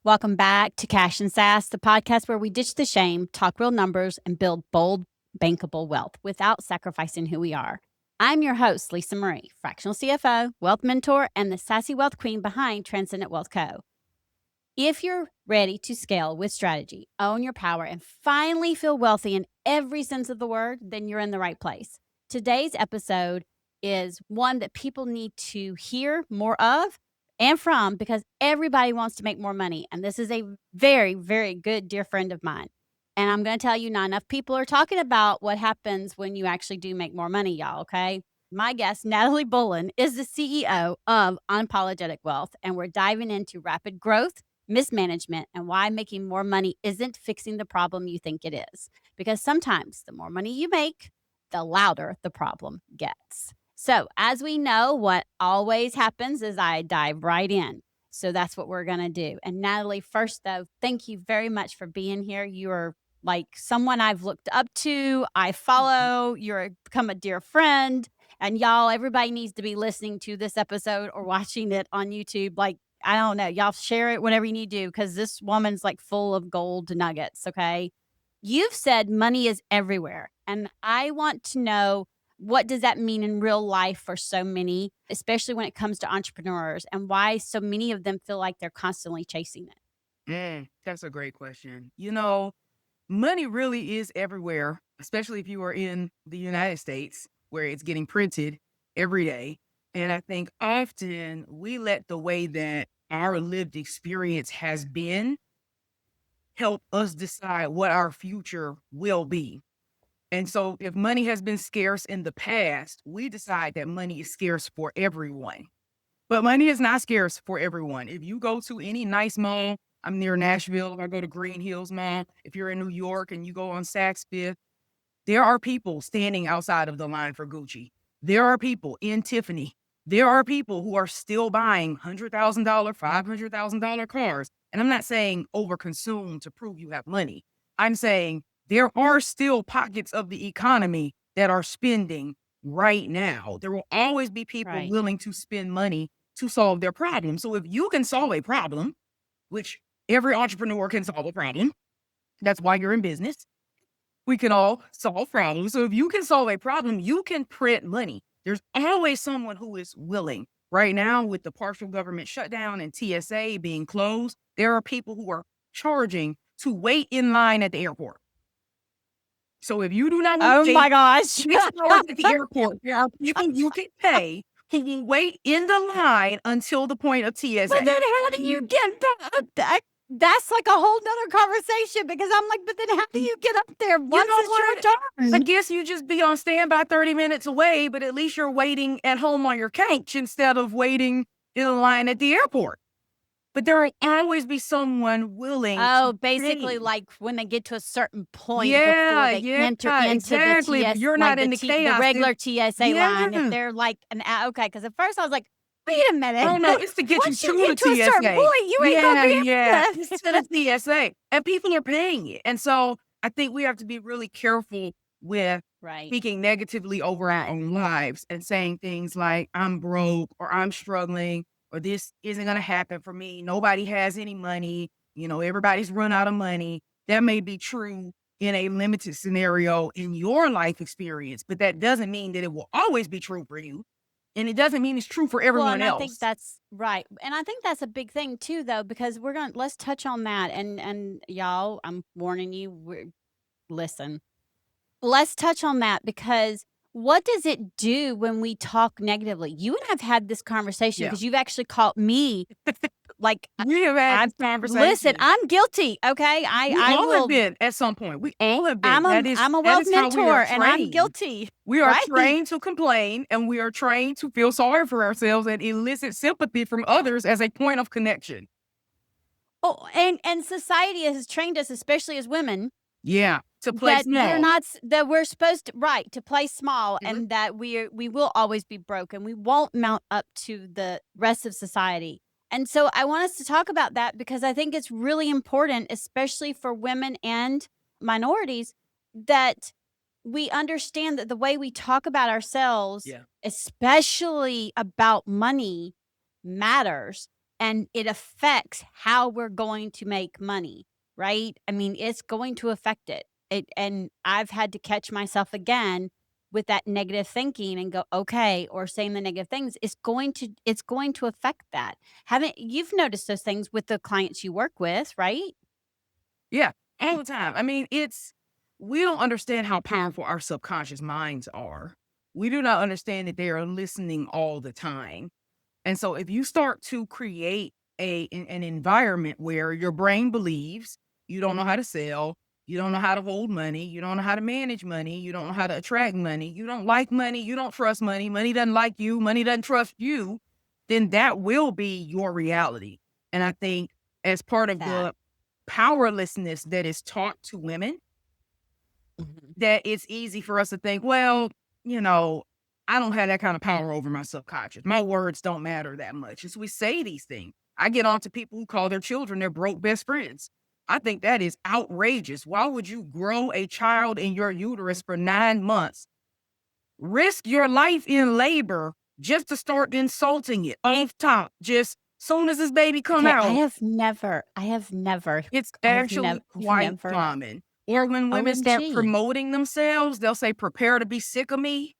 Welcome back to Cash and Sass, the podcast where we ditch the shame, talk real numbers, and build bold, bankable wealth without sacrificing who we are. I'm your host, Lisa Marie, fractional CFO, wealth mentor, and the sassy wealth queen behind Transcendent Wealth Co. If you're ready to scale with strategy, own your power, and finally feel wealthy in every sense of the word, then you're in the right place. Today's episode is one that people need to hear more of and from because everybody wants to make more money. And this is a very, very good dear friend of mine. And I'm going to tell you, not enough people are talking about what happens when you actually do make more money, y'all, okay? My guest, Natalie Bullen, is the CEO of Unapologetic Wealth, and we're diving into rapid growth, mismanagement, and why making more money isn't fixing the problem you think it is. Because sometimes the more money you make, the louder the problem gets. So, as we know, what always happens is I dive right in. So that's what we're going to do. And Natalie, first though, thank you very much for being here. You are like someone I've looked up to. I follow. You're become a dear friend. And y'all, everybody needs to be listening to this episode or watching it on YouTube. Like, I don't know. Y'all share it whenever you need to because this woman's like full of gold nuggets. Okay. You've said money is everywhere. And I want to know, what does that mean in real life for so many, especially when it comes to entrepreneurs, and why so many of them feel like they're constantly chasing it? That's a great question. Money really is everywhere, especially if you are in the United States where it's getting printed every day. And I think often we let the way that our lived experience has been help us decide what our future will be. And so if money has been scarce in the past, we decide that money is scarce for everyone. But money is not scarce for everyone. If you go to any nice mall, I'm near Nashville, if I go to Green Hills Mall, if you're in New York and you go on Saks Fifth, there are people standing outside of the line for Gucci. There are people in Tiffany. There are people who are still buying $100,000, $500,000 cars. And I'm not saying overconsume to prove you have money. I'm saying there are still pockets of the economy that are spending right now. There will always be people willing to spend money to solve their problem. So if you can solve a problem, which every entrepreneur can solve a problem, that's why you're in business. We can all solve problems. So if you can solve a problem, you can print money. There's always someone who is willing. Right now, with the partial government shutdown and TSA being closed, there are people who are charging to wait in line at the airport. So if you do not want to my gosh, at the airport, there are people you can pay who will wait in the line until the point of TSA. But then how do you get that? That's like a whole nother conversation because I'm like, but then how do you get up there once it's your turn? I guess you just be on standby 30 minutes away, but at least you're waiting at home on your couch instead of waiting in a line at the airport. But there will always be someone willing. Oh, basically, like when they get to a certain point before they enter into the TSA. You're not in the chaos. The regular TSA line. If they're like okay, because at first I was like, wait a minute. Oh, no, it's to get you to the TSA. A certain point, you ain't gonna be it's to the TSA. And people are paying it. And so I think we have to be really careful with speaking negatively over our own lives and saying things like, I'm broke or I'm struggling or this isn't going to happen for me. Nobody has any money. Everybody's run out of money. That may be true in a limited scenario in your life experience, but that doesn't mean that it will always be true for you. And it doesn't mean it's true for everyone else. I think that's right. And I think that's a big thing too, though, because let's touch on that. And y'all, I'm warning you, listen, let's touch on that because what does it do when we talk negatively? You and I've had this conversation because you've actually caught me like we have had conversations. Listen, I'm guilty. Okay, I all have been at some point. We all have been. I'm a wealth mentor, and I'm guilty. We are trained to complain, and we are trained to feel sorry for ourselves and elicit sympathy from others as a point of connection. Oh, and society has trained us, especially as women. Yeah, to play small. That we're supposed to play small, and that we will always be broken. We won't mount up to the rest of society. And so I want us to talk about that because I think it's really important, especially for women and minorities, that we understand that the way we talk about ourselves, especially about money, matters. and it affects how we're going to make money, right? I mean, it's going to affect it. And I've had to catch myself again with that negative thinking and go, okay, or saying the negative things, it's going to affect that. Haven't you've noticed those things with the clients you work with, right? Yeah, all the time. I mean, we don't understand how powerful our subconscious minds are. We do not understand that they are listening all the time. And so if you start to create an environment where your brain believes you don't know how to sell, you don't know how to hold money, you don't know how to manage money, you don't know how to attract money, you don't like money, you don't trust money, money doesn't like you, money doesn't trust you, then that will be your reality. And I think as part of That. the powerlessness that is taught to women, Mhm. that it's easy for us to think, well, you know, I don't have that kind of power over my subconscious. My words don't matter that much. And so we say these things. I get on to people who call their children their broke best friends. I think that is outrageous. Why would you grow a child in your uterus for 9 months, risk your life in labor just to start insulting it off top, just soon as this baby come Okay, I out? have never I have never It's I have never actually you've quite never common. Or when women start OMG. promoting themselves, they'll say, "Prepare to be sick of me."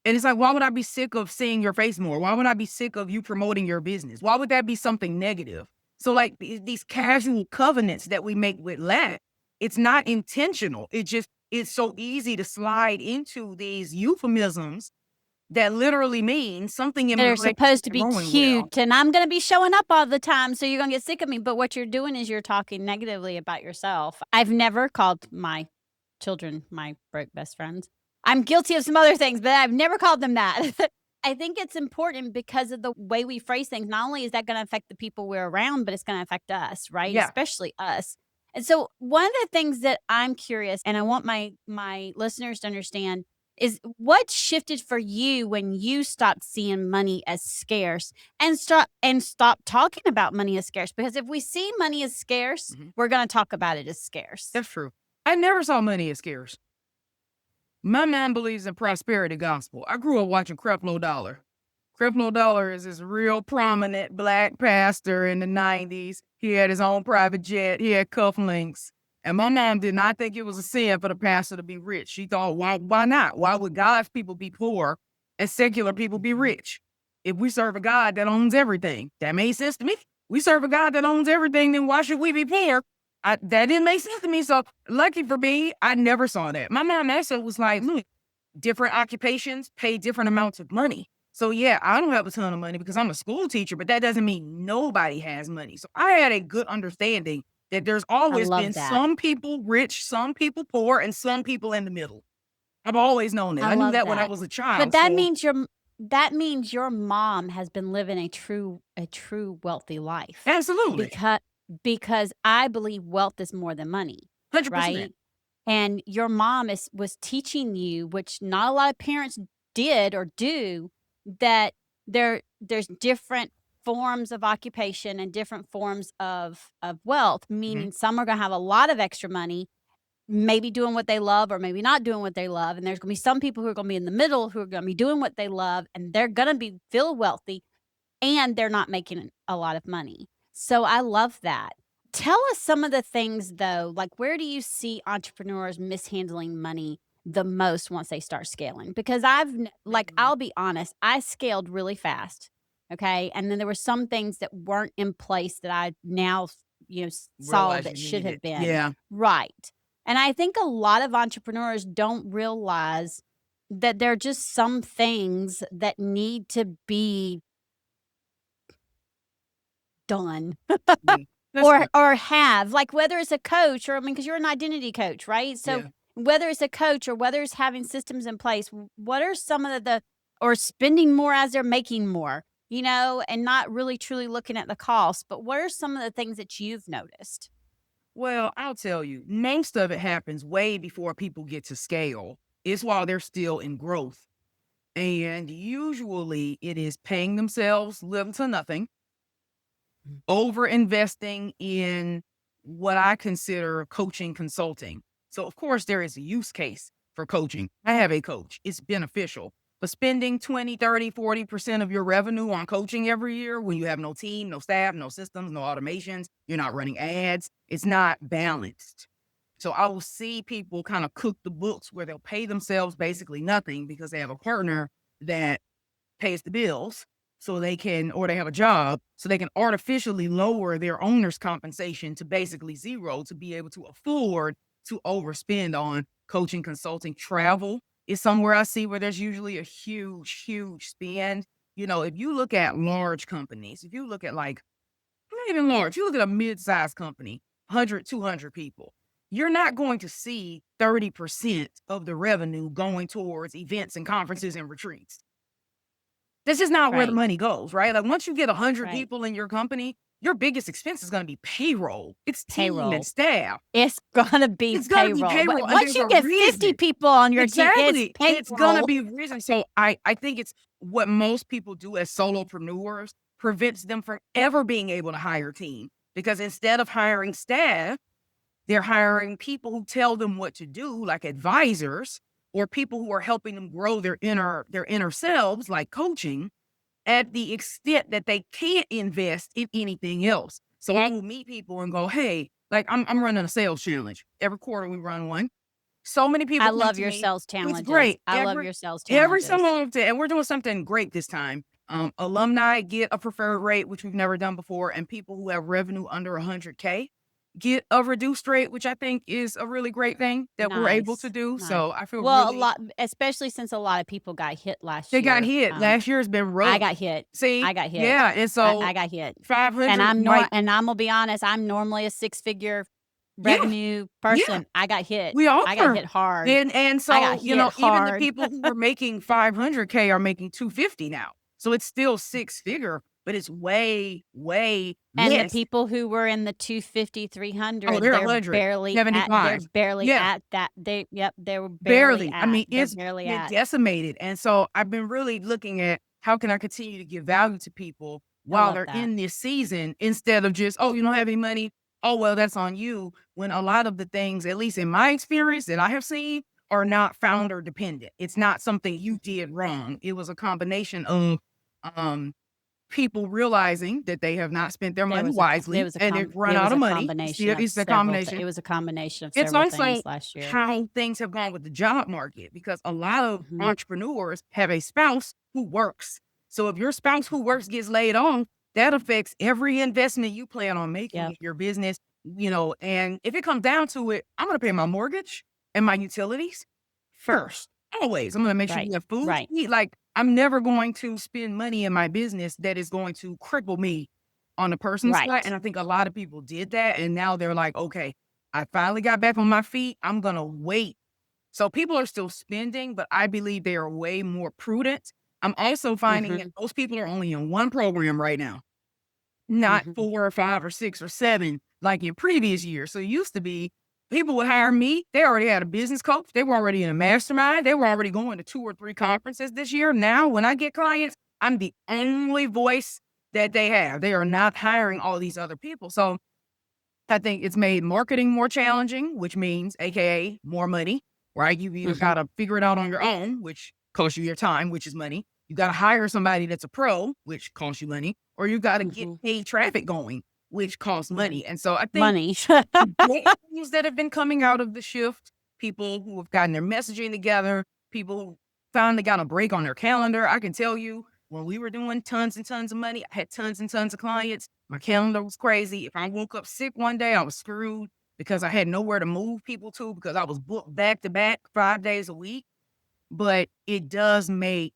And it's like, why would I be sick of seeing your face more? Why would I be sick of you promoting your business? Why would that be something negative? So, like these casual covenants that we make with lack, it's not intentional. It's so easy to slide into these euphemisms that literally mean something in That my are life is supposed to not be going well. cute, and I'm gonna be showing up all the time, so you're gonna get sick of me, but what you're doing is you're talking negatively about yourself. I've never called my children my broke best friends. I'm guilty of some other things, but I've never called them that. I think it's important because of the way we phrase things. Not only is that gonna affect the people we're around, but it's gonna affect us, right? Yeah. Especially us. And so one of the things that I'm curious, and I want my listeners to understand is what shifted for you when you stopped seeing money as scarce and stop talking about money as scarce? Because if we see money as scarce, Mhm. we're going to talk about it as scarce. That's true. I never saw money as scarce. My man believes in prosperity gospel. I grew up watching Creflo Dollar. Creflo Dollar is this real prominent black pastor in the 90s. He had his own private jet. He had cufflinks. And my mom did not think it was a sin for the pastor to be rich. She thought, why not? Why would God's people be poor and secular people be rich? If we serve a God that owns everything, that made sense to me. We serve a God that owns everything, then why should we be poor? That didn't make sense to me. So lucky for me, I never saw that. My mom actually was like, look, different occupations pay different amounts of money. So yeah, I don't have a ton of money because I'm a school teacher, but that doesn't mean nobody has money. So I had a good understanding that there's I always love been that. some people rich, some people poor, and some people in the middle. I've always known that. I I knew love that when I that. was a But child. So that means your mom has been living a true wealthy life absolutely, because I believe wealth is more than money, 100%. right? And your mom was teaching you, which not a lot of parents did or do, that there's different forms of occupation and different forms of wealth, Mhm. meaning some are gonna have a lot of extra money, maybe doing what they love or maybe not doing what they love, and there's gonna be some people who are gonna be in the middle who are gonna be doing what they love, and they're gonna be feel wealthy, and they're not making a lot of money. So I love that. Tell us some of the things though, like where do you see entrepreneurs mishandling money the most once they start scaling? Because like Mhm. I'll be honest, I scaled really fast. Okay? And then there were some things that weren't in place that I now, saw Realize that you should need have it. been. Yeah. Right. And I think a lot of entrepreneurs don't realize that there are just some things that need to be done Yeah. That's or fair. have, like, whether it's a coach or I mean, because 'cause you're an identity coach, right? So, Yeah. whether it's a coach or whether it's having systems in place, what are some of the or spending more as they're making more, and not really truly looking at the cost, but what are some of the things that you've noticed? Well, I'll tell you, most of it happens way before people get to scale. It's while they're still in growth. And usually it is paying themselves little to nothing, Mm. over investing in what I consider coaching consulting. So, of course, there is a use case for coaching. I have a coach, it's beneficial. But spending 20, 30, 40% of your revenue on coaching every year when you have no team, no staff, no systems, no automations, you're not running ads, it's not balanced. So I will see people kind of cook the books where they'll pay themselves basically nothing because they have a partner that pays the bills so they can, or they have a job, so they can artificially lower their owner's compensation to basically zero to be able to afford to overspend on coaching, consulting. Travel is somewhere I see where there's usually a huge, huge spend. You know, if you look at large companies, if you look at like, not even large, you look at a mid-sized company, 100, 200 people, you're not going to see 30% of the revenue going towards events and conferences and retreats. This is not where the Right. money goes, right? Like once you get 100 Right. people in your company, your biggest expense is going to be payroll. It's team Payroll. and staff. It's gonna be It's gonna be payroll. payroll, and Once there's you a get 50 reason. people on your team, Exactly. it's It's gonna payroll. be reason. So I think it's what most people do as solopreneurs prevents them from ever being able to hire a team. Because instead of hiring staff, they're hiring people who tell them what to do, like advisors, or people who are helping them grow their inner selves, like coaching, at the extent that they can't invest in anything else. So I will meet people and go, hey, like I'm running a sales challenge. Every quarter we run one. So many people I come love to your me. sales It's challenges. great. I love your sales Every challenges. so often, and we're doing something great this time. Alumni get a preferred rate, which we've never done before, and people who have revenue under 100K get a reduced rate, which I think is a really great thing that we're able to Nice. do. Nice. So I feel Well, a really lot, especially since a lot of people got hit last they year. got hit. Last year has been rough. I got hit. See, I got hit. yeah, and so I got hit. 500 And I'm might, and I'm gonna be honest, I'm normally a six-figure yeah, revenue yeah, person. I got hit. we all I got are. hit hard. And I so, got you hit know, even the hard. people who were making 500K are making 250 now. So it's still six figure, but it's way, way And the less. people who were in the 250, 300, Oh, they're 100, barely at, they're 75. barely Yeah, at that. They were barely. I at. mean, They're it's barely been at. decimated. And so I've been really looking at how can I continue to give value to people I while love they're that. in this season instead of just, oh, you don't have any money. Oh, well, that's on you. When a lot of the things, at least in my experience that I have seen, are not founder dependent. It's not something you did wrong. It was a combination of um, people realizing that they have not spent their money wisely and they've run out of money. It's a combination. It was a combination of It's several also things last year. how things have gone with the job market because a lot of Mhm. entrepreneurs have a spouse who works. So if your spouse who works gets laid off, that affects every investment you plan on making Yep. in your business, you know, and if it comes down to it, I'm going to pay my mortgage and my utilities first. Always. I'm going to make sure Right. you have food Right. to eat. Like I'm never going to spend money in my business that is going to cripple me on the person's side. Right. And I think a lot of people did that. And now they're like, okay, I finally got back on my feet. I'm going to wait. So people are still spending, but I believe they are way more prudent. I'm also finding that most people are only in one program right now, not Mhm. 4 or 5 or 6 or 7 like in previous years. So it used to be people would hire me. They already had a business coach. They were already in a mastermind. They were already going to 2 or 3 conferences this year. Now, when I get clients, I'm the only voice that they have. They are not hiring all these other people. So I think it's made marketing more challenging, which means, AKA, more money, right? You either got to figure it out on your own, which costs you your time, which is money. You got to hire somebody that's a pro, which costs you money, or you got to get paid traffic going, which costs money. And so I think Money. great things that have been coming out of the shift, people who have gotten their messaging together, people who finally got a break on their calendar. I can tell you when we were doing tons and tons of money, I had tons and tons of clients. My calendar was crazy. If I woke up sick one day, I was screwed because I had nowhere to move people to because I was booked back to back 5 days a week. But it does make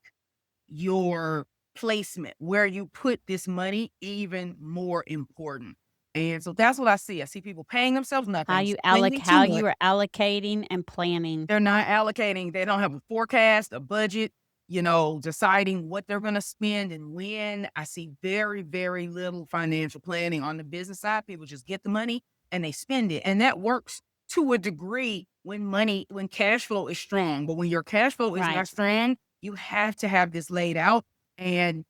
your placement, where you put this money, even more important. And so that's what I see. I see people paying themselves nothing. How you spending too much. are allocating and planning. They're not allocating. They don't have a forecast, a budget, you know, deciding what they're going to spend and when. I see very, very little financial planning on the business side. People just get the money and they spend it. And that works to a degree when cash flow is strong. But when your cash flow is not strong, you have to have this laid out. And,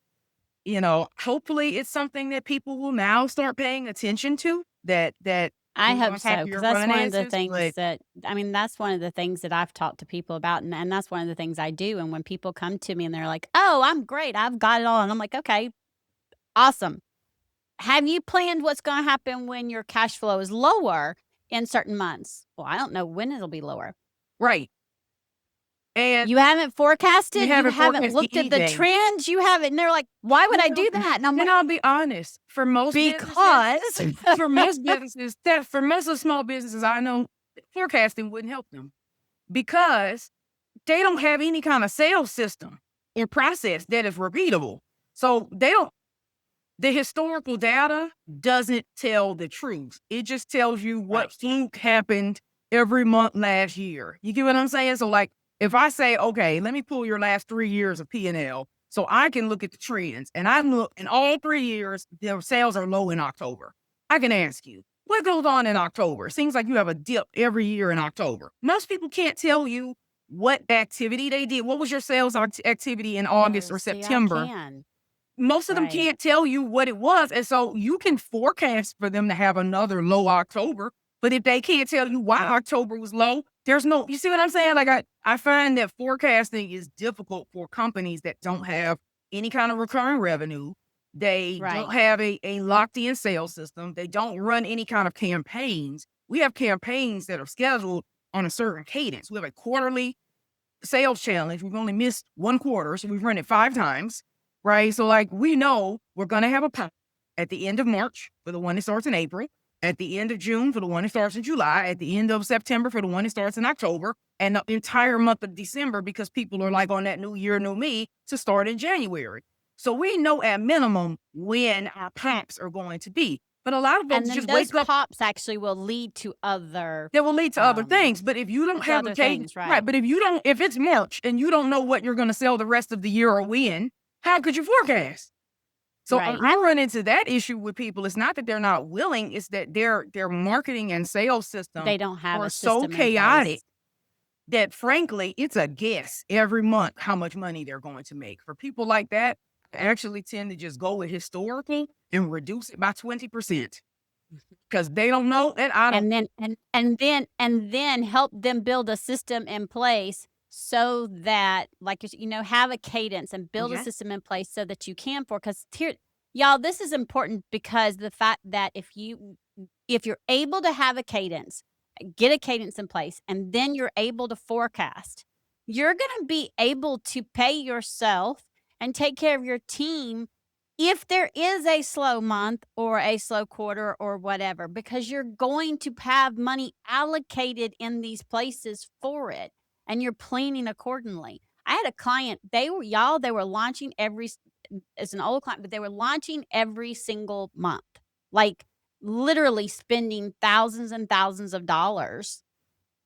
you know, hopefully it's something that people will now start paying attention to, that I You know, hope I'm so, happier because that's one of the finances, things but that I mean, that's one of the things that I've talked to people about, and that's one of the things I do, and when people come to me and they're like, "Oh, I'm great, I've got it all," and I'm like, "Okay, awesome. Have you planned what's gonna happen when your cash flow is lower in certain months?" "Well, I don't know when it'll be lower." right. And "You haven't you forecasted? You haven't haven't forecast looked at the anything. trends? You haven't" and they're like, "Why would I Well, do that?" And I'm and like, I'll be honest, "Because" for most of the small businesses I know, forecasting wouldn't help them because they don't have any kind of sales system or process that is repeatable. So they don't the historical data doesn't tell the truth. It just tells you what fluke happened every month last year. You get what I'm saying? So like if I say, okay, let me pull your last 3 years of P&L so I can look at the trends and I look in all 3 years, their sales are low in October. I can ask you, what goes on in October? Seems like you have a dip every year in October. Most people can't tell you what activity they did. What was your sales activity in August "Oh, or see, I September? can." Most of them Right, can't tell you what it was. And so you can forecast for them to have another low October. But if they can't tell you why October was low, there's no, you see what I'm saying? Like I find that forecasting is difficult for companies that don't have any kind of recurring revenue. They don't right. have a locked in sales system. They don't run any kind of campaigns. We have campaigns that are scheduled on a certain cadence. We have a quarterly sales challenge. We've only missed one quarter, so we've run it 5 times, right? So, like, we know we're gonna have a pop at the end of March for the one that starts in April, at the end of June for the one that starts in July, at the end of September for the one that starts in October, and the entire month of December because people are like on that new year, new me to start in January. So we know at minimum when our pops are going to be. But a lot of folks And then just those wake up pops actually will lead to other, that will lead to other um things. But if you don't to have a other cadence, things, right? right, But if it's March and you don't know what you're going to sell the rest of the year or when, how could you forecast? So right. I run into that issue with people. It's not that they're not willing; it's that their marketing and sales system They don't have are a so system in chaotic place. that, frankly, it's a guess every month how much money they're going to make. For people like that, I actually tend to just go with historical and reduce it by 20% because they don't know and I don't. And then and then help them build a system in place so that, like, have a cadence and build a Mhm. system in place so that you can forecast here y'all, this is important because the fact that if you're able to have a cadence, get a cadence in place, and then you're able to forecast, you're gonna be able to pay yourself and take care of your team if there is a slow month or a slow quarter or whatever, because you're going to have money allocated in these places for it and you're planning accordingly. I had a client, they were launching it's an old client, but they were launching every single month. Like literally spending thousands and thousands of dollars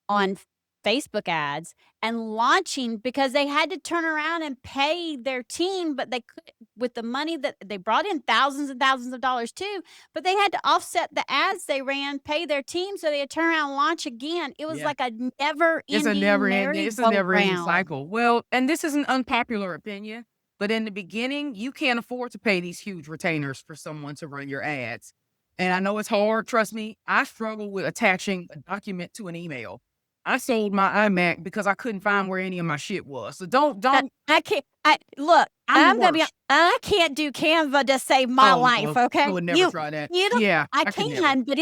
on Facebook ads and launching because they had to turn around and pay their team, but they could with the money that they brought in thousands and thousands of dollars too, but they had to offset the ads they ran, pay their team, so they had to turn around and launch again. It was Yeah. like a never ending It's a never ending merry-go-round. cycle. Well, and this is an unpopular opinion, but in the beginning, you can't afford to pay these huge retainers for someone to run your ads. And I know it's hard. Trust me, I struggle with attaching a document to an email. I sold my iMac because I couldn't find where any of my shit was. So don't. I can't I look, I'm the I'm gonna be worst. I can't do Canva to save my Oh life, no, I okay? would never try that. You don't Yeah, I I could never. can, but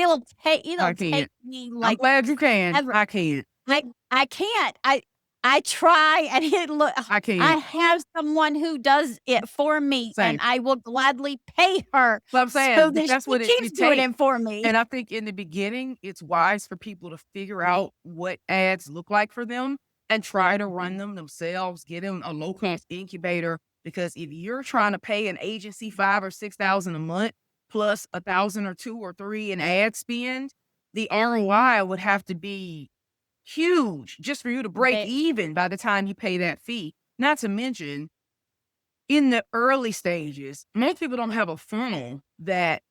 I it'll take can't. me, I'm like, glad you can. ever. I can't. I can't. I try and I I can't. have someone who does it for me, and Same. I will gladly pay her But I'm so saying, but that that's she what keeps it doing takes. it for me. And I think in the beginning, it's wise for people to figure out what ads look like for them and try to run them themselves, get them a low cost incubator. Because if you're trying to pay an agency 5 or 6 thousand a month plus 1,000 or 2 or 3 in ad spend, the ROI would have to be huge just for you to break They even by the time you pay that fee. Not to mention, in the early stages, most people don't have a funnel that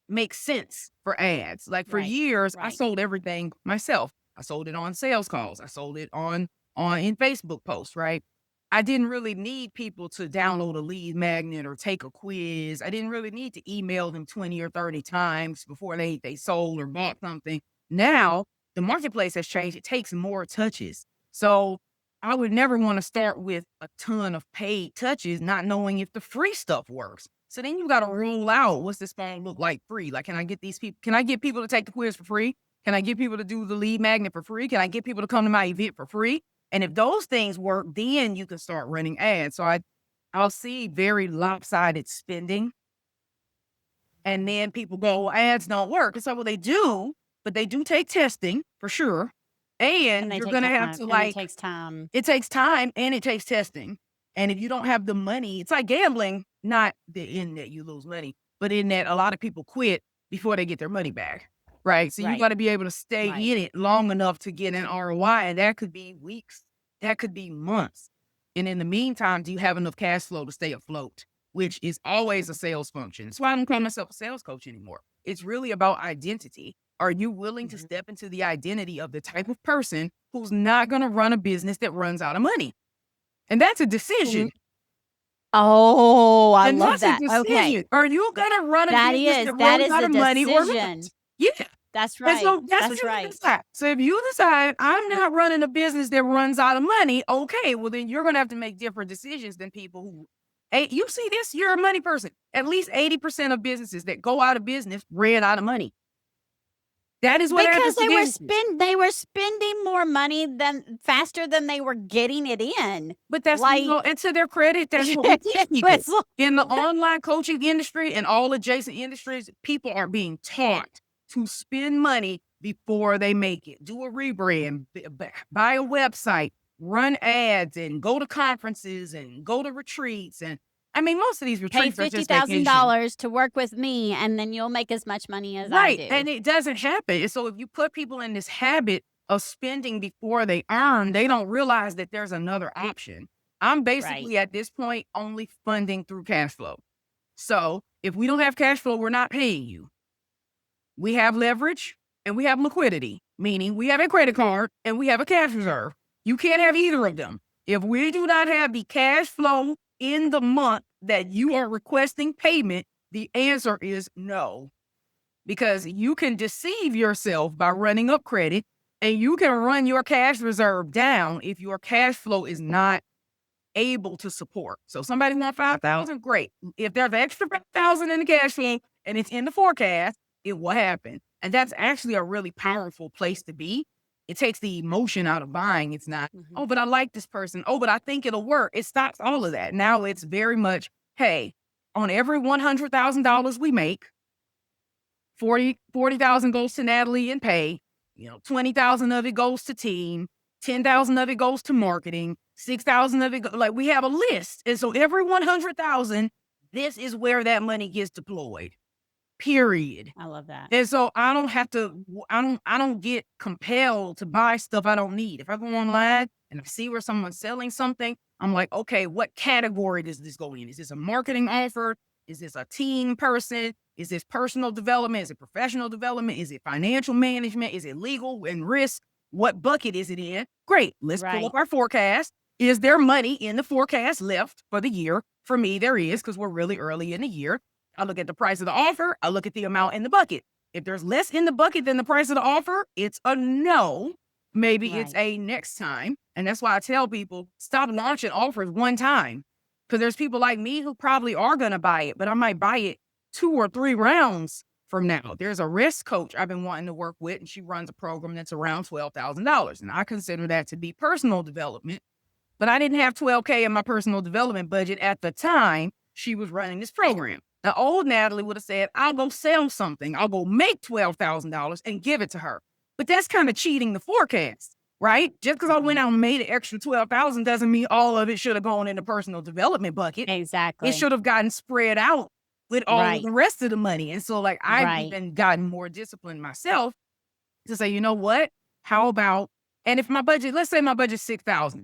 makes sense for ads. Like for Right, years, I right. sold everything myself. I sold it on sales calls. I sold it on in Facebook posts, right? I didn't really need people to download a lead magnet or take a quiz. I didn't really need to email them 20 or 30 times before they sold or bought something. Now, the marketplace has changed. It takes more touches. So I would never want to start with a ton of paid touches, not knowing if the free stuff works. So then you got to roll out, what's this phone look like free? Like, can I get these people? Can I get people to take the quiz for free? Can I get people to do the lead magnet for free? Can I get people to come to my event for free? And if those things work, then you can start running ads. So I'll see very lopsided spending. And then people go, well, ads don't work. And so, well, they do, but they do take testing for sure. And you're going to have to it takes time. It takes time and it takes testing. And if you don't have the money, it's like gambling, not in that you lose money, but in that a lot of people quit before they get their money back. Right. So you got to be able to stay in it long enough to get an ROI. And that could be weeks. That could be months. And in the meantime, do you have enough cash flow to stay afloat, which is always a sales function. That's why I don't call myself a sales coach anymore. It's really about identity. Are you willing to step into the identity of the type of person who's not going to run a business that runs out of money? And that's a decision. Oh, I love that. Okay. Are you going to run a business that runs out of money or not? Yeah. That's right. So that's right. So if you decide I'm not running a business that runs out of money, okay, well then you're going to have to make different decisions than people who, hey, you see this, you're a money person. At least 80% of businesses that go out of business ran out of money. That is what because they were spending more money faster than they were getting it in. But that's like, and to their credit, that's what we teach people. In the online coaching industry and all adjacent industries, people are being taught to spend money before they make it. Do a rebrand, buy a website, run ads, and go to conferences and go to retreats. And I mean, most of these retreats are just $50,000 to work with me, and then you'll make as much money as I do. And it doesn't happen. So if you put people in this habit of spending before they earn, they don't realize that there's another option. I'm basically at this point only funding through cash flow. So if we don't have cash flow, we're not paying you. We have leverage and we have liquidity, meaning we have a credit card and we have a cash reserve. You can't have either of them. If we do not have the cash flow in the month that you are requesting payment, the answer is no. Because you can deceive yourself by running up credit and you can run your cash reserve down if your cash flow is not able to support. So somebody wants $5,000, great. If there's extra $5,000 in the cash flow and it's in the forecast, it will happen. And that's actually a really powerful place to be. It takes the emotion out of buying. It's not, oh, but I like this person. Oh, but I think it'll work. It stops all of that. Now it's very much, hey, on every $100,000 we make, 40,000 goes to Natalie and pay, 20,000 of it goes to team, 10,000 of it goes to marketing, 6,000 of it, like we have a list. And so every 100,000, this is where that money gets deployed. Period. I love that. And so I don't get compelled to buy stuff I don't need. If I go online and I see where someone's selling something, I'm like, okay, what category does this go in? Is this a marketing offer? Is this a team person? Is this personal development? Is it professional development? Is it financial management? Is it legal and risk? What bucket is it in? Great. Let's pull up our forecast. Is there money in the forecast left for the year? For me, there is, because we're really early in the year. I look at the price of the offer. I look at the amount in the bucket. If there's less in the bucket than the price of the offer, it's a no. Maybe it's a next time. And that's why I tell people, stop launching offers one time. Because there's people like me who probably are going to buy it, but I might buy it 2 or 3 rounds from now. There's a risk coach I've been wanting to work with, and she runs a program that's around $12,000. And I consider that to be personal development. But I didn't have $12K in my personal development budget at the time she was running this program. Now, old Natalie would have said, I'll go sell something. I'll go make $12,000 and give it to her. But that's kind of cheating the forecast, right? Just because I went out and made an extra $12,000 doesn't mean all of it should have gone in the personal development bucket. Exactly. It should have gotten spread out with all of the rest of the money. And so, I've even gotten more disciplined myself to say, you know what? How about, and if my budget, let's say my budget's $6,000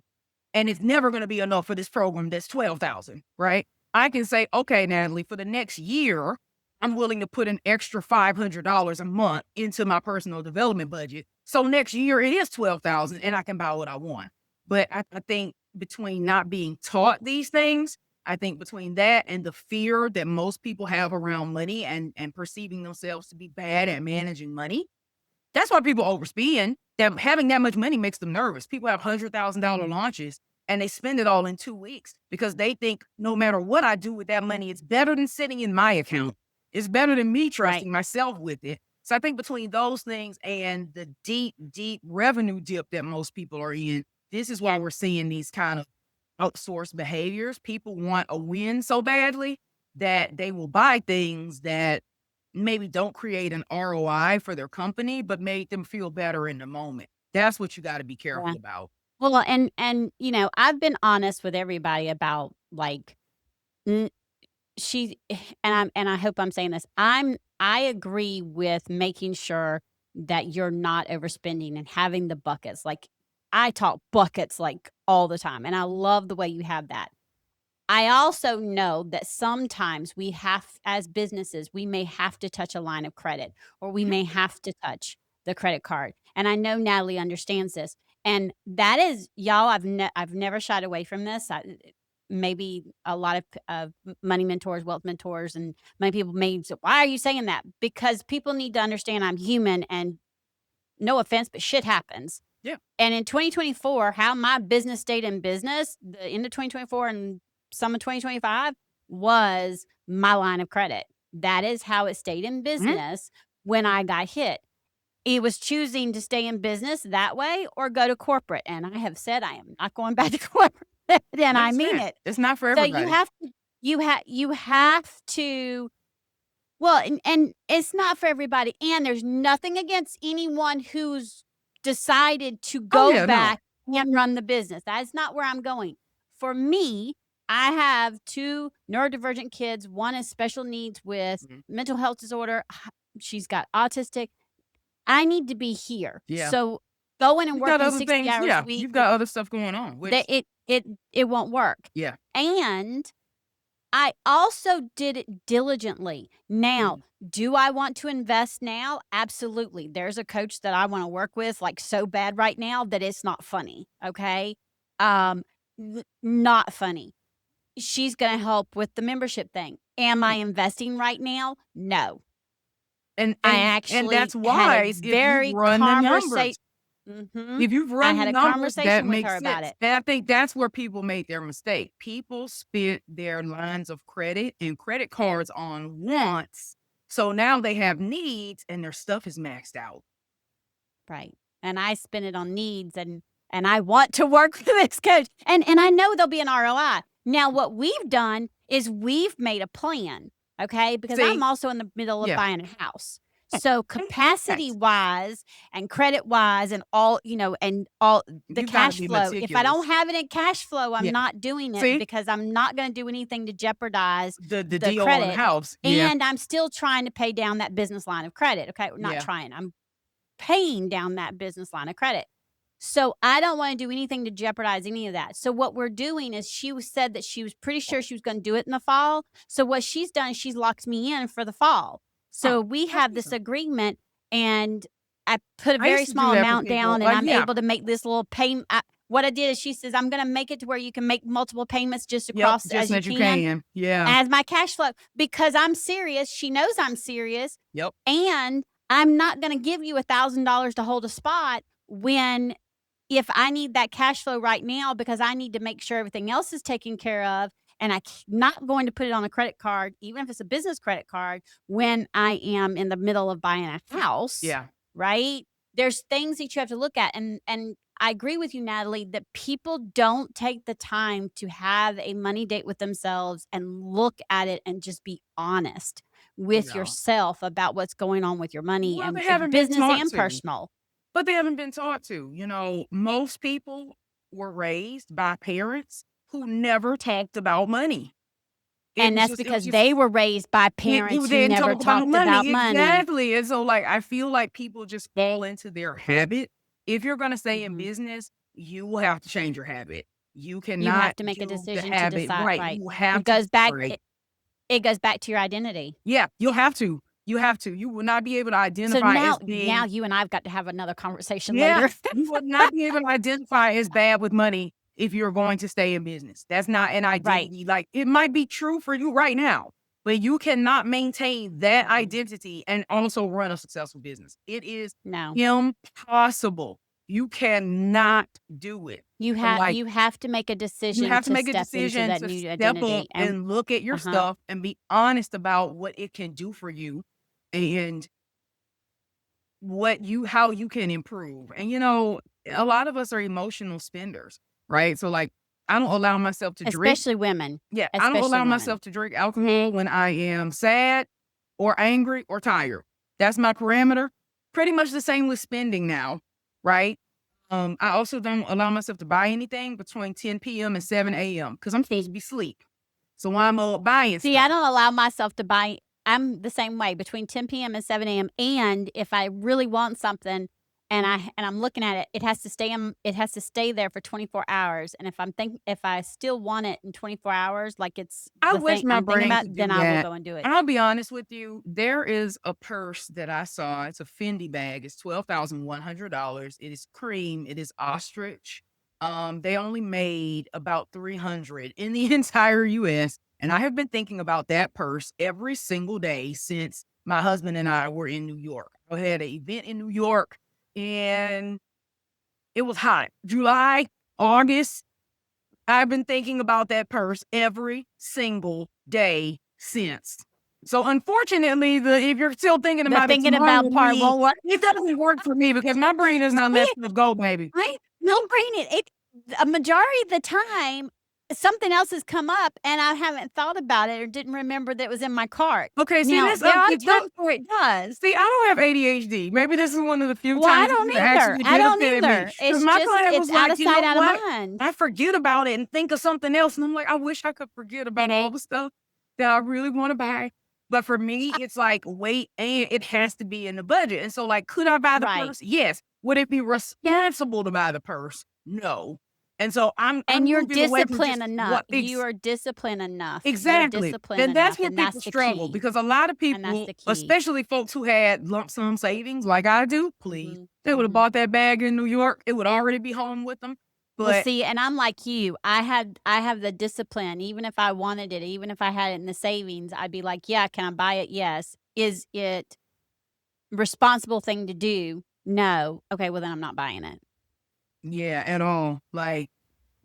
and it's never going to be enough for this program that's $12,000, right? I can say, okay, Natalie, for the next year, I'm willing to put an extra $500 a month into my personal development budget. So next year it is $12,000 and I can buy what I want. But I think between not being taught these things, I think between that and the fear that most people have around money and perceiving themselves to be bad at managing money, that's why people overspend. That having that much money makes them nervous. People have $100,000 launches and they spend it all in 2 weeks because they think no matter what I do with that money, it's better than sitting in my account. It's better than me trusting myself with it. So I think between those things and the deep, deep revenue dip that most people are in, this is why we're seeing these kind of outsourced behaviors. People want a win so badly that they will buy things that maybe don't create an ROI for their company, but make them feel better in the moment. That's what you got to be careful about. Well, and you know, I've been honest with everybody about like she and I hope I'm saying this. I agree with making sure that you're not overspending and having the buckets. Like I talk buckets like all the time, and I love the way you have that. I also know that sometimes we have, as businesses, we may have to touch a line of credit or we may have to touch the credit card. And I know Natalie understands this. And that is, y'all, I've never shied away from this. Maybe a lot of money mentors, wealth mentors, and many people may say, why are you saying that? Because people need to understand I'm human and no offense, but shit happens. Yeah. And in 2024, how my business stayed in business, the end of 2024 and some of 2025 was my line of credit. That is how it stayed in business when I got hit. It was choosing to stay in business that way or go to corporate. And I have said I am not going back to corporate. And I mean it. It's not for So everybody. you have to. Well, and it's not for everybody. And there's nothing against anyone who's decided to go back and run the business. That is not where I'm going. For me, I have 2 neurodivergent kids. One is special needs with mental health disorder. She's got autistic. I need to be here. Yeah. So going and working 60 hours a week. You've got other stuff going on. It won't work. Yeah. And I also did it diligently. Now, do I want to invest now? Absolutely. There's a coach that I want to work with like so bad right now that it's not funny. Okay. Not funny. She's going to help with the membership thing. Am I investing right now? No. And I actually and that's why very run the numbers. If you've run I had the a numbers, conversation that with makes her sense. about it. And I think that's where people made their mistake. People spent their lines of credit and credit cards on wants. So now they have needs and their stuff is maxed out. Right. And I spend it on needs and I want to work with this coach. And I know there'll be an ROI. Now, what we've done is we've made a plan, okay? Because I'm also in the middle of buying a house. So capacity wise and credit wise and all, you know, and all the cash flow. If I don't have it in cash flow, I'm not doing it because I'm not going to do anything to jeopardize the deal credit. on the house. And I'm still trying to pay down that business line of credit. Okay. Not trying. I'm paying down that business line of credit. So I don't want to do anything to jeopardize any of that. So what we're doing is said that she was pretty sure she was going to do it in the fall. So what she's done is she's locked me in for the fall. So we have this agreement and I put a very small amount down and I'm able to make this little payment. What I did is she says, I'm going to make it to where you can make multiple payments just across as you can. As my cash flow, because I'm serious. She knows I'm serious. Yep. And I'm not going to give you $1,000 to hold a spot if I need that cash flow right now because I need to make sure everything else is taken care of. And I'm not going to put it on a credit card, even if it's a business credit card, when I am in the middle of buying a house. Yeah. Right? There's things that you have to look at. And I agree with you, Natalie, that people don't take the time to have a money date with themselves and look at it and just be honest with yourself about what's going on with your money and business and personal. But they haven't been taught to. You know, most people were raised by parents who never talked about money. And that's because they were raised by parents who never talked about money. Exactly. And so, like, I feel like people just fall into their habit. If you're going to stay in business, you will have to change your habit. You cannot. You have to make a decision to decide. Right. You have it goes back. It goes back to your identity. Yeah, you'll have to. You have to. You will not be able to identify as being. Now you and I've got to have another conversation later. You will not be able to identify as bad with money if you're going to stay in business. That's not an identity. Like, it might be true for you right now, but you cannot maintain that identity and also run a successful business. It is No. impossible. You cannot do it. You So, like, have to make a decision you have to make a step into decision that to new step up identity. and look at your stuff and be honest about what it can do for you and how you can improve. And, a lot of us are emotional spenders, right? So, like, I don't allow myself to drink. Especially women. Yeah, I don't allow myself to drink alcohol when I am sad or angry or tired. That's my parameter. Pretty much the same with spending now, right? I also don't allow myself to buy anything between 10 p.m. and 7 a.m. because I'm supposed to be asleep. So I'm buying See, stuff. I don't allow myself to buy. I'm the same way between 10 p.m. and 7 a.m. And if I really want something and I'm looking at it, it has to stay there for 24 hours. And if I still want it in 24 hours, like it's I the wish thing my I'm thinking brain about, could do then I will that. go and do it. I'll be honest with you. There is a purse that I saw. It's a Fendi bag. It's $12,100. It is cream. It is ostrich. They only made about 300 in the entire US. And I have been thinking about that purse every single day since my husband and I were in New York. I had an event in New York and it was hot. July, August. I've been thinking about that purse every single day since. So unfortunately, if you're still thinking about it tomorrow, part won't work. it doesn't work for me because my brain does not let stuff go, baby. No, granted, a majority of the time, something else has come up and I haven't thought about it or didn't remember that it was in my cart. Okay, see, Now, this there are it's times where it does. See, I don't have ADHD. Maybe this is one of the few Well, I times don't it either. actually I don't benefited me. either. 'Cause It's my just, client was it's out like, of "You know sight, out of what? mind. I forget about it and think of something else." And I'm like, I wish I could forget about all the stuff that I really want to buy. But for me, it's like, wait, and it has to be in the budget. And so, like, could I buy the Right. purse? Yes. Would it be responsible to buy the purse? No. And so I'm And you're moving away from disciplined just enough. You are disciplined enough. You're Exactly. disciplined And that's enough, where and that's people the struggle key. because a lot of And that's people, the key. especially folks who had lump sum savings like I do, please, they would have Mhm. bought that bag in New York. It would already be home with them. Well, But see, and I'm like you. I have the discipline. Even if I wanted it, even if I had it in the savings, I'd be like, yeah, can I buy it? Yes. Is it responsible thing to do? No. Okay, well then I'm not buying it. yeah, at all. Like,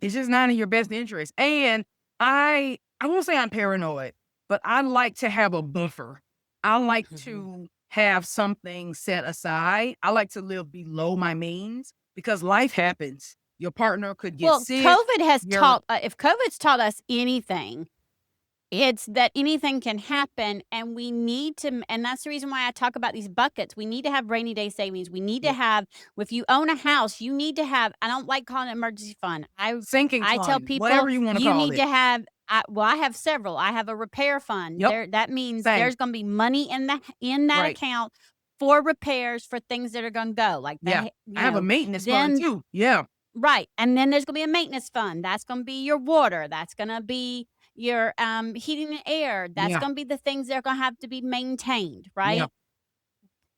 it's just not in your best interest. And I won't say I'm paranoid, but I like to have a buffer. I like to have something set aside. I like to live below my means because life happens. Your partner could get Well, sick. COVID has your- taught if COVID's taught us anything, it's that anything can happen and we need to, and that's the reason why I talk about these buckets. We need to have rainy day savings. We need to have, if you own a house, you need to have, I don't like calling it emergency fund. Sinking I tell fund, people whatever you want to call need it. to have, I have several. I have a repair fund. Yep. That means Same. there's going to be money in that Right. account for repairs for things that are going to go. Like Yeah. I have a maintenance fund too. Yeah. Right. And then there's going to be a maintenance fund. That's going to be your water. That's going to be your heating and air. That's Yeah. going to be the things that are going to have to be maintained, right? Yeah.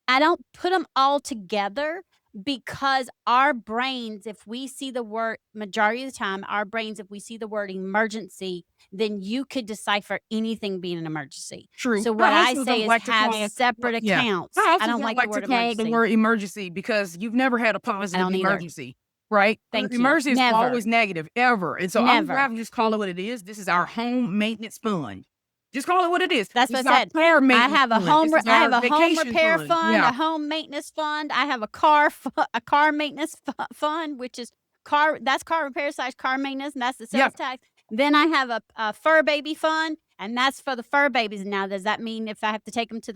I don't put them all together because our brains, if we see the word, majority of the time, our brains, if we see the word emergency, then you could decipher anything being an emergency. True. So what I also say don't is like to have call- separate yeah. accounts. I also don't like the word to call emergency. the word emergency because you've never had a positive don't either. emergency, right? Thank you. Emergency is Never. always negative, ever. And so I would Never. rather just call it what it is. This is our home maintenance fund. Just call it what it is. That's This what is I our said. car I maintenance have a fund. home. This is I have our a home vacation repair fund, Yeah. a home maintenance fund. I have a car maintenance fund, which is car. That's car repair / car maintenance, and that's the sales tax. Then I have a fur baby fund, and that's for the fur babies. Now, does that mean if I have to take them to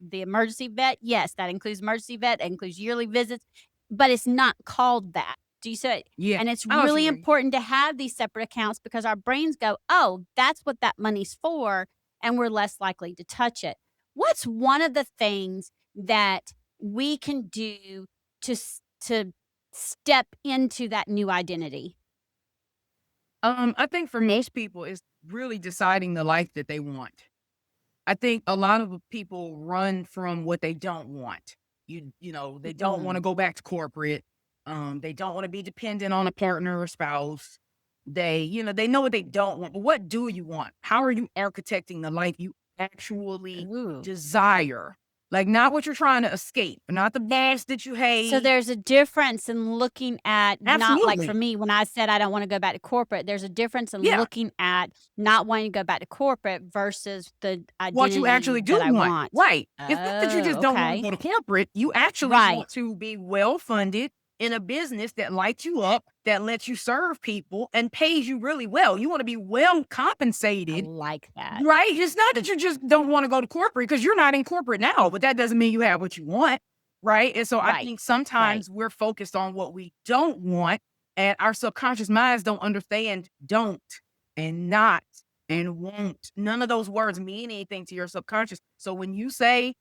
the emergency vet? Yes, that includes emergency vet. That includes yearly visits, but it's not called that. Do you see it? Yeah. And it's I know what you really mean. important to have these separate accounts because our brains go, oh, that's what that money's for. And we're less likely to touch it. What's one of the things that we can do to step into that new identity? I think for most people, it's really deciding the life that they want. I think a lot of people run from what they don't want. They don't want to go back to corporate. They don't want to be dependent on a partner or spouse. they know what they don't want, but what do you want? How are you architecting the life you actually Ooh. desire? Like, not what you're trying to escape, not the boss that you hate. So there's a difference in looking at, not like for Absolutely. me, when I said I don't want to go back to corporate, there's a difference in Yeah. looking at not wanting to go back to corporate versus the What you actually identity do that I want. want. Right. It's not that you just Oh, don't want to okay. go to corporate. You actually Right. want to be well-funded in a business that lights you up, that lets you serve people and pays you really well. You want to be well I compensated. like that. Right? It's not that you just don't want to go to corporate, because you're not in corporate now, but that doesn't mean you have what you want. Right. And so I Right. think sometimes we're focused on what we don't want, and our subconscious minds don't understand don't and not and won't. None of those words mean anything to your subconscious. So when you say,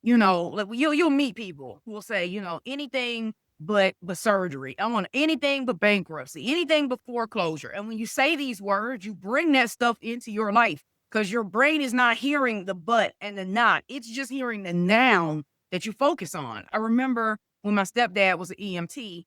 like, you'll meet people who will say, anything but surgery. I want anything but bankruptcy, anything but foreclosure. And when you say these words, you bring that stuff into your life, because your brain is not hearing the but and the not. It's just hearing the noun that you focus on. I remember when my stepdad was an EMT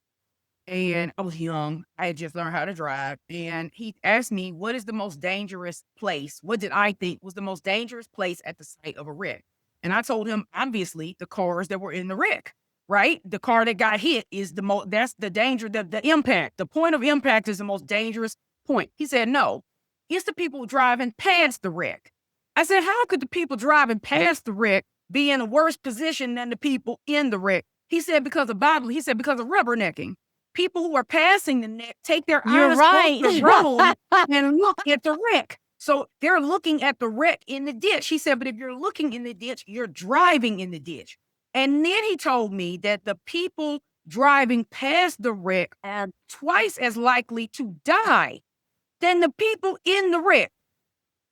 and I was young. I had just learned how to drive. And he asked me, what is the most dangerous place? What did I think was the most dangerous place at the site of a wreck? And I told him, obviously, the cars that were in the wreck, right? The car that got hit is that's the danger, the impact. The point of impact is the most dangerous point. He said, no, it's the people driving past the wreck. I said, how could the people driving past the wreck be in a worse position than the people in the wreck? He said, because of rubbernecking. People who are passing the neck take their You're eyes right. off the road and look at the wreck. So they're looking at the wreck in the ditch. He said, but if you're looking in the ditch, you're driving in the ditch. And then he told me that the people driving past the wreck are twice as likely to die than the people in the wreck.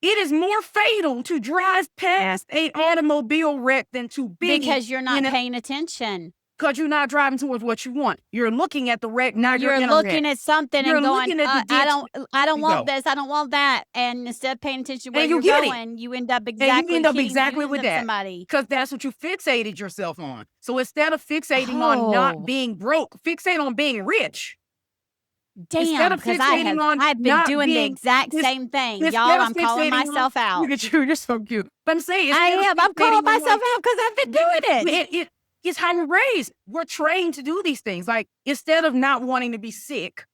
It is more fatal to drive past an automobile wreck than to be Because you're not paying attention. Because you're not driving towards what you want. You're looking at the wreck. Now You're in a looking wreck. at something You're and going, looking at the ditch. I don't want go. this. I don't want that. And instead of paying attention to where And you you're get it. going, you end up And you exactly end up hitting exactly the with end of that. somebody. Because that's what you fixated yourself on. So instead of fixating on not being broke, fixate on being rich. Damn, because I've been doing the exact same thing. Y'all, I'm calling myself out. Look at you, you're so cute. But I'm saying, I'm calling myself out because I've been doing it. It's how we're raised. We're trained to do these things. Like, instead of not wanting to be sick,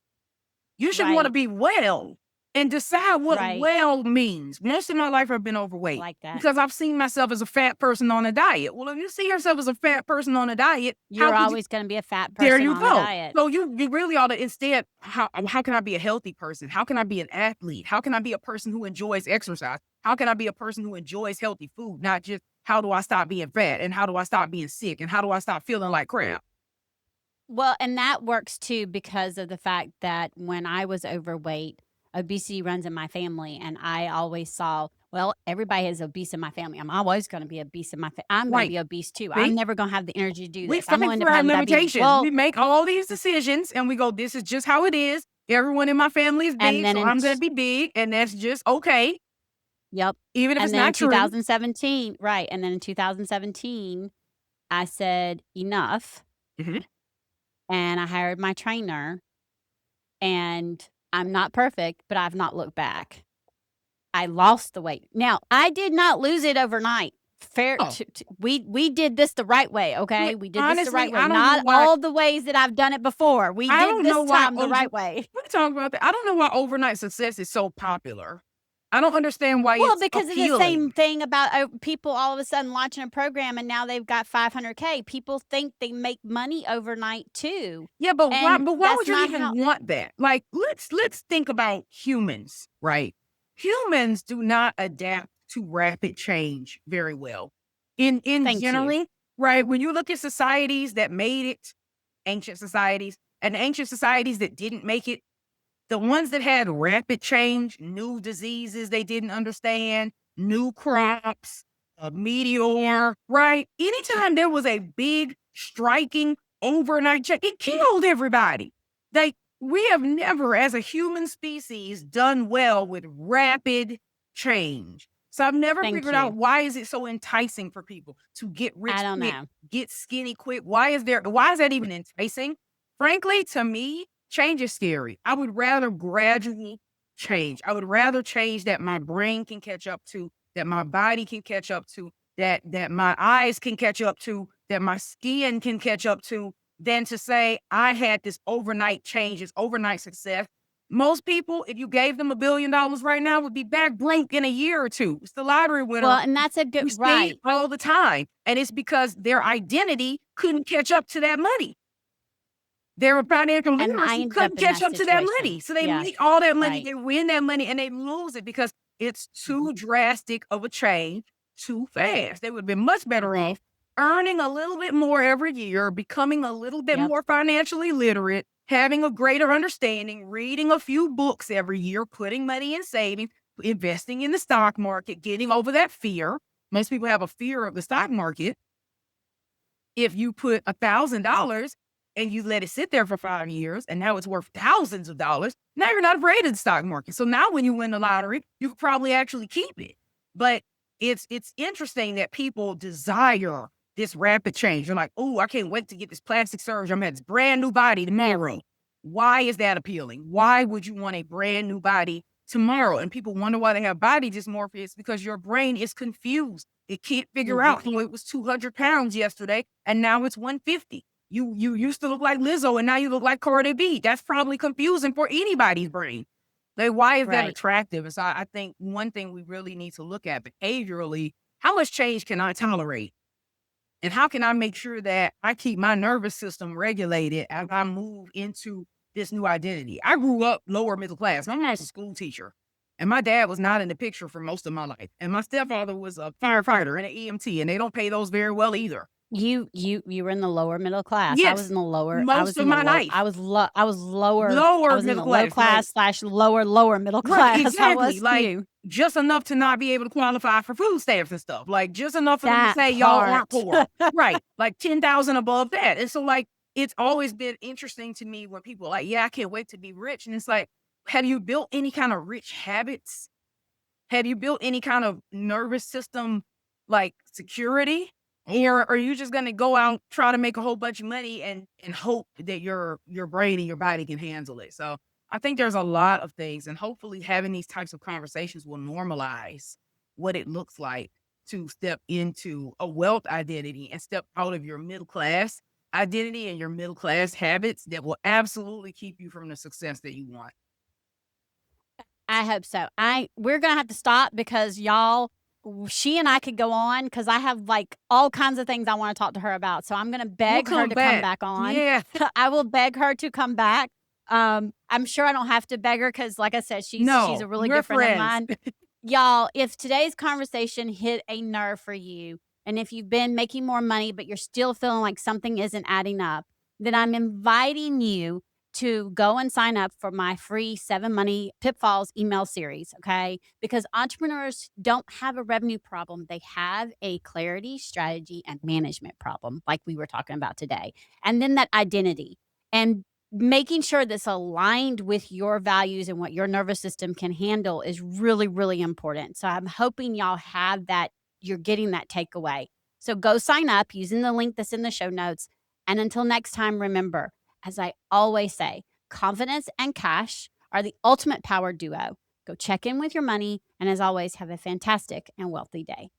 you should want to be well and decide what well means. Most of my life I've been overweight. Like that. Because I've seen myself as a fat person on a diet. Well, if you see yourself as a fat person on a diet, you're always going to be a fat person there you on go. a diet. So you really ought to instead, how can I be a healthy person? How can I be an athlete? How can I be a person who enjoys exercise? How can I be a person who enjoys healthy food? Not just, how do I stop being fat? And how do I stop being sick? And how do I stop feeling like crap? Well, and that works too because of the fact that when I was overweight, obesity runs in my family. And I always saw, well, everybody is obese in my family. I'm always going to be obese in my family. I'm going to be obese too. I'm never going to have the energy to do this. I'm going to have limitations. We make all these decisions and we go, this is just how it is. Everyone in my family is big, so I'm going to be big. And that's just okay. Yep. Even if it's not true. And then in 2017, right. And then in 2017, I said, enough. Mm-hmm. And I hired my trainer. And I'm not perfect, but I've not looked back. I lost the weight. Now, I did not lose it overnight. We did this the right way, okay? We did this the right way. Not all the ways that I've done it before. We did this time the right way. We're talking about that. I don't know why overnight success is so popular. I don't understand why it's because appealing. It's the same thing about people all of a sudden launching a program and now they've got 500K. People think they make money overnight too. Yeah, but why would you even want that? Like, let's think about humans, right? Humans do not adapt to rapid change very well. In general, right? When you look at societies that made it, ancient societies, and ancient societies that didn't make it, the ones that had rapid change, new diseases they didn't understand, new crops, a meteor, right? Anytime there was a big striking overnight change, it killed everybody. We have never, as a human species, done well with rapid change. So I've never figured out, why is it so enticing for people to get rich quick, get skinny quick? Why is that even enticing? Frankly, to me, Change is scary. I would rather gradual change. I would rather change that my brain can catch up to, that my body can catch up to, that my eyes can catch up to, that my skin can catch up to, than to say I had this overnight change, this overnight success. Most people, if you gave them $1 billion right now, would be back broke in a year or two. It's the lottery winner. Well, and that's a We good see right. it all the time. And it's because their identity couldn't catch up to that money. Their financial And I literacy ended up couldn't in catch that up to that situation. money. So they Yeah, make all that money, right. they win that money, and they lose it because it's too drastic of a change too fast. They would have been much better off earning a little bit more every year, becoming a little bit Yep. more financially literate, having a greater understanding, reading a few books every year, putting money in savings, investing in the stock market, getting over that fear. Most people have a fear of the stock market. If you put $1,000 and you let it sit there for 5 years and now it's worth thousands of dollars, now you're not afraid of the stock market. So now when you win the lottery, you could probably actually keep it. But it's interesting that people desire this rapid change. They're like, oh, I can't wait to get this plastic surgery. I'm gonna have this brand new body tomorrow. Why is that appealing? Why would you want a brand new body tomorrow? And people wonder why they have body dysmorphia. It's because your brain is confused. It can't figure out, oh, it was 200 pounds yesterday and now it's 150. You used to look like Lizzo and now you look like Cardi B. That's probably confusing for anybody's brain. Like, why is that Right. attractive? And so I think one thing we really need to look at behaviorally, how much change can I tolerate? And how can I make sure that I keep my nervous system regulated as I move into this new identity? I grew up lower middle class. My mom was a school teacher, and my dad was not in the picture for most of my life. And my stepfather was a firefighter and an EMT, and they don't pay those very well either. You were in the lower middle class. I was Yes, in the lower. I was most of in the my low. life. I was lower. I Lower was in middle the low class, like, class slash lower middle right, class. I exactly. was Like, too. just enough to not be able to qualify for food stamps and stuff. Like, just enough for them to That say y'all aren't part. poor. Right. Like 10,000 above that. And so, like, it's always been interesting to me when people are like, yeah, I can't wait to be rich. And it's like, have you built any kind of rich habits? Have you built any kind of nervous system, like security? Or are you just gonna go out, try to make a whole bunch of money and hope that your brain and your body can handle it? So I think there's a lot of things, and hopefully having these types of conversations will normalize what it looks like to step into a wealth identity and step out of your middle class identity and your middle class habits that will absolutely keep you from the success that you want. I hope so. We're gonna have to stop because y'all, she and I could go on because I have like all kinds of things I want to talk to her about. So I'm gonna We'll beg her come to come back. back on. Yeah. I will beg her to come back. I'm sure I don't have to beg her because, like I said, she's a No, really we're good friend of friends. mine. Y'all, if today's conversation hit a nerve for you, and if you've been making more money but you're still feeling like something isn't adding up, then I'm inviting you to go and sign up for my free 7 Money Pitfalls email series, okay? Because entrepreneurs don't have a revenue problem. They have a clarity, strategy, and management problem, like we were talking about today. And then that identity. And making sure that's aligned with your values and what your nervous system can handle is really, really important. So I'm hoping y'all have that, you're getting that takeaway. So go sign up using the link that's in the show notes. And until next time, remember, as I always say, confidence and cash are the ultimate power duo. Go check in with your money. And as always, have a fantastic and wealthy day.